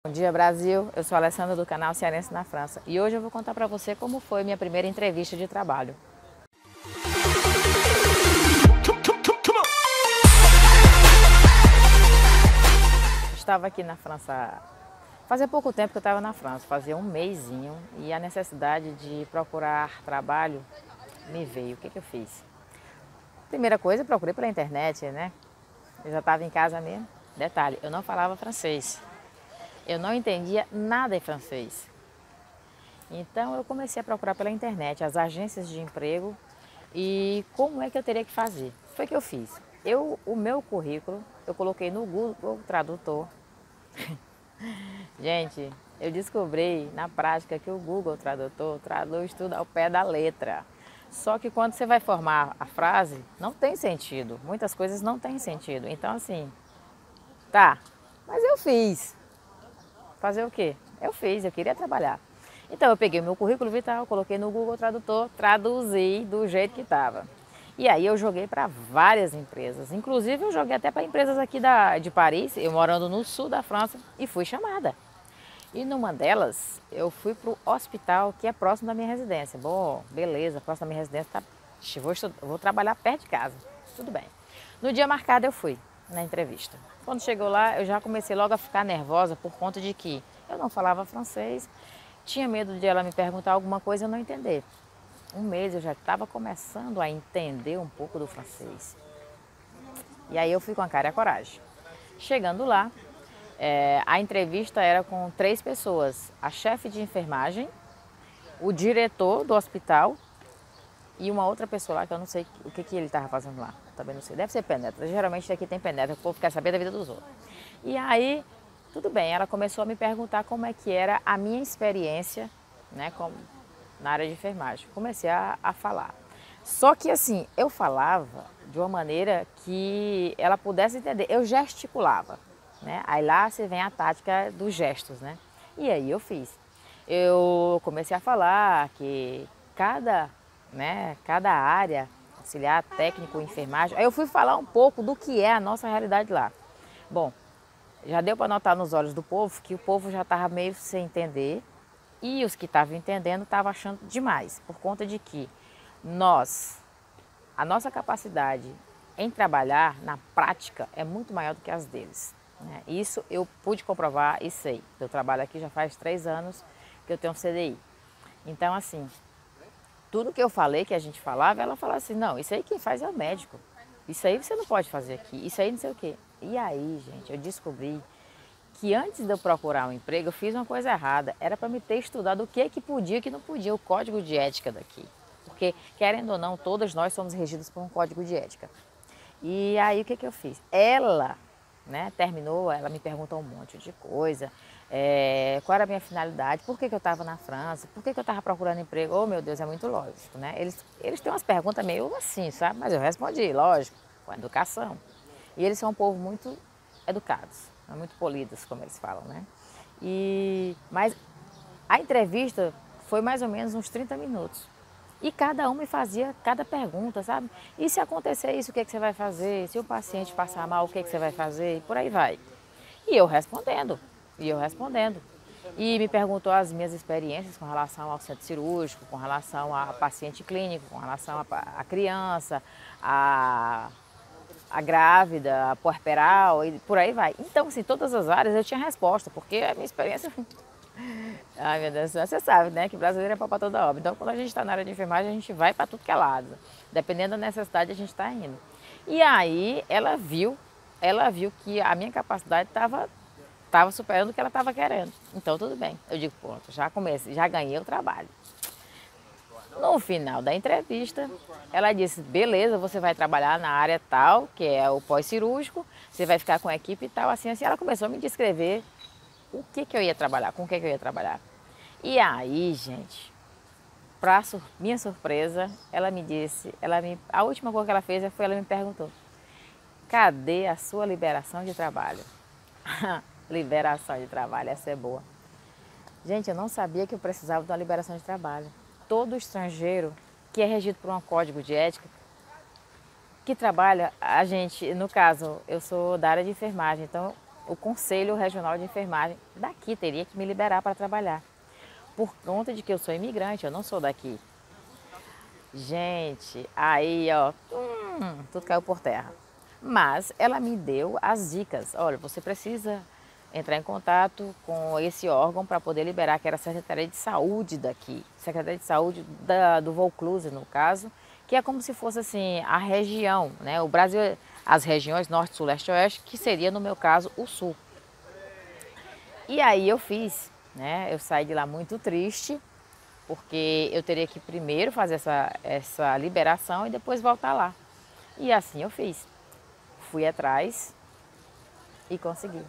Bom dia, Brasil. Eu sou a Alessandra do canal Cearense na França e hoje eu vou contar para você como foi minha primeira entrevista de trabalho. Estava aqui na França, fazia pouco tempo que eu estava na França, fazia um mesinho, e a necessidade de procurar trabalho me veio. O que eu fiz? Primeira coisa, eu procurei pela internet, né? Eu já estava em casa mesmo. Detalhe, eu não falava francês. Eu não entendia nada em francês. Então eu comecei a procurar pela internet as agências de emprego e como é que eu teria que fazer. Foi o que eu fiz. O meu currículo, eu coloquei no Google Tradutor. Gente, eu descobri na prática que o Google Tradutor traduz tudo ao pé da letra. Só que quando você vai formar a frase, não tem sentido. Muitas coisas não têm sentido. Então assim, tá, mas eu fiz. Fazer o quê? Eu fiz, eu queria trabalhar. Então eu peguei meu currículo vital, coloquei no Google Tradutor, traduzi do jeito que estava. E aí eu joguei para várias empresas. Inclusive eu joguei até para empresas aqui de Paris, eu morando no sul da França, e fui chamada. E numa delas eu fui para o hospital que é próximo da minha residência. Bom, beleza, próximo da minha residência, tá, vou trabalhar perto de casa. Tudo bem. No dia marcado eu fui na entrevista. Quando chegou lá, eu já comecei logo a ficar nervosa por conta de que eu não falava francês, tinha medo de ela me perguntar alguma coisa e eu não entender. Um mês eu já estava começando a entender um pouco do francês. E aí eu fui com a cara e a coragem. Chegando lá, a entrevista era com 3 pessoas: a chefe de enfermagem, o diretor do hospital e uma outra pessoa lá que eu não sei o que ele estava fazendo lá. Também não sei. Deve ser penetra. Geralmente aqui tem penetra, o povo quer saber da vida dos outros. E aí, tudo bem, ela começou a me perguntar como é que era a minha experiência, né, na área de enfermagem. Comecei a falar. Só que assim, eu falava de uma maneira que ela pudesse entender. Eu gesticulava, né? Aí lá você vem a tática dos gestos, né? E aí eu fiz. Eu comecei a falar que cada área, auxiliar, técnico, enfermagem. Aí eu fui falar um pouco do que é a nossa realidade lá. Bom, já deu para notar nos olhos do povo que o povo já estava meio sem entender e os que estavam entendendo estavam achando demais, por conta de que a nossa capacidade em trabalhar na prática é muito maior do que as deles, né? Isso eu pude comprovar e sei. Eu trabalho aqui já faz 3 anos que eu tenho CDI. Então assim, tudo que eu falei, que a gente falava, ela falava assim, não, isso aí quem faz é o médico. Isso aí você não pode fazer aqui, isso aí não sei o quê. E aí, gente, eu descobri que antes de eu procurar um emprego, eu fiz uma coisa errada. Era para me ter estudado o que podia e o que não podia, o código de ética daqui. Porque, querendo ou não, todas nós somos regidos por um código de ética. E aí, o que eu fiz? Ela, né, terminou, ela me perguntou um monte de coisa. Qual era a minha finalidade, por que eu estava na França, por que eu estava procurando emprego. Oh, meu Deus, é muito lógico, né? Eles têm umas perguntas meio assim, sabe? Mas eu respondi, lógico, com educação. E eles são um povo muito educados, muito polidos, como eles falam, né? Mas a entrevista foi mais ou menos uns 30 minutos. E cada um me fazia cada pergunta, sabe? E se acontecer isso, o que você vai fazer? Se o paciente passar mal, o que você vai fazer? E por aí vai. E eu respondendo, E me perguntou as minhas experiências com relação ao centro cirúrgico, com relação a paciente clínico, com relação a criança, a grávida, a puerperal e por aí vai. Então, assim, todas as áreas eu tinha resposta, porque a minha experiência... Ai, meu Deus do céu, você sabe, né, que brasileiro é pau pra toda obra. Então, quando a gente está na área de enfermagem, a gente vai para tudo que é lado. Dependendo da necessidade, a gente está indo. E aí, ela viu que a minha capacidade estava superando o que ela estava querendo. Então, tudo bem. Eu digo, pronto, já ganhei o trabalho. No final da entrevista, ela disse, beleza, você vai trabalhar na área tal, que é o pós-cirúrgico, você vai ficar com a equipe e tal, assim. Ela começou a me descrever o que eu ia trabalhar, com o que eu ia trabalhar. E aí, gente, para minha surpresa, ela me disse, a última coisa que ela fez foi, ela me perguntou, cadê a sua liberação de trabalho? Liberação de trabalho, essa é boa. Gente, eu não sabia que eu precisava de uma liberação de trabalho. Todo estrangeiro que é regido por um código de ética, que trabalha, a gente, no caso, eu sou da área de enfermagem, então o Conselho Regional de Enfermagem daqui teria que me liberar para trabalhar. Por conta de que eu sou imigrante, eu não sou daqui. Gente, aí ó, tudo caiu por terra. Mas ela me deu as dicas. Olha, você precisa entrar em contato com esse órgão para poder liberar, que era a Secretaria de Saúde daqui. Secretaria de Saúde do Vaucluse, no caso, que é como se fosse assim, a região, né? O Brasil, as regiões norte, sul, leste e oeste, que seria, no meu caso, o sul. E aí eu fiz, né? Eu saí de lá muito triste, porque eu teria que primeiro fazer essa liberação e depois voltar lá. E assim eu fiz. Fui atrás e consegui.